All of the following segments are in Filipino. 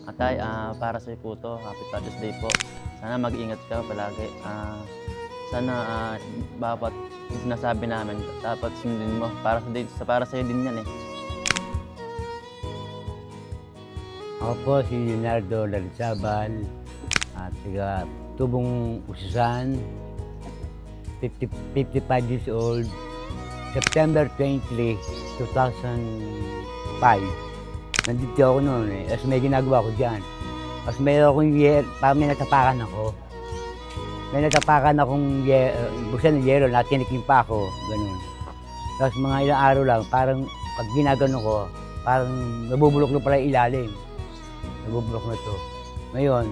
Atay, para sa'yo po 'to, Happy Father's Day po. Sana mag-ingat ka palagi. Sana bawat sinasabi namin dapat sundin mo para sa'yo din 'yan, eh. Ako po si Leonardo Larzaban at taga Tubong Ususan, 55 years old, September 23, 2005. Nandito ako noon eh, tapos may ginagawa ko dyan. Tapos mayroon akong parang may natapakan ako. May natapakan akong buksan ng yero na tinikim pa ako, ganun. Tapos mga ilang araw lang, parang pag ginagano ko, parang nabubulok na pala yung ilalim. Nabubulok na to. Ngayon,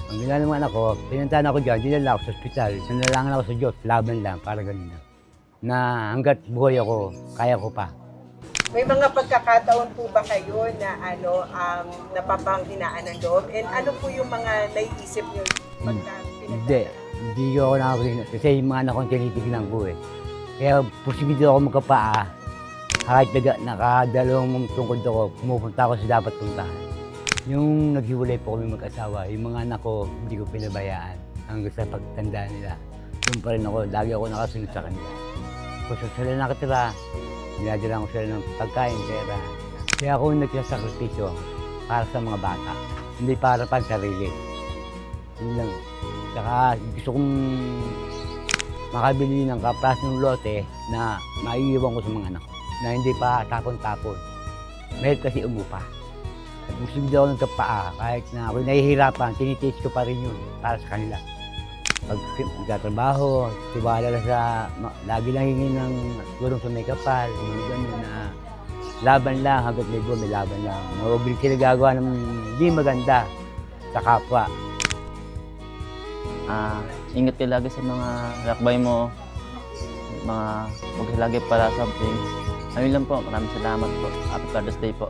ang ginawa ng mga anak ko, pinuntahan ako dyan, dinala ako sa ospital. Nanalangin ako sa Diyos, laban lang, para ganun na. Na hanggat buhay ako, kaya ko pa. May mga pagkakataon po ba kayo na napapanghinaan ng loob? And ano po yung mga naiisip nyo pagka Hindi ako nakakalimutan. Kasi yung mga anak ko tinitignan ko eh. Kaya posibilidad ako magkapaa. Kahit nakadalawang tungkod ako, pumupunta ako sa dapat puntahan. Yung naghiwalay po kami mag-asawa, yung mga anak ko, hindi ko pinabayaan hanggang sa pagtanda nila. Doon pa rin ako, lagi ako nakasunod sa kanila. Kung sa sila nakatira, dinadala ko sila ng pagkain, pera. Kaya ako nagsasakripisyo para sa mga bata, hindi para pa sarili. Yun lang. Saka gusto kong makabili ng kapras ng lote na maiiwan ko sa mga anak ko, na hindi pa tapon-tapon. Mahirap kasi umupa. At gusto ko nagkapaa, kahit na ako nahihirapan, tinitiis ko pa rin yun para sa kanila. Pag nagtatrabaho, tiwala lang lagi lang hingin ng tulong sa may kapal, mga gano'n na laban lang, hanggat may buwan, may laban lang. Huwag sila gagawa ng hindi maganda sa kapwa. Ingat ka lagi sa mga lakbay mo, huwag ka lagi para sa things. Ayun lang po, maraming salamat po. Happy Father's Day po.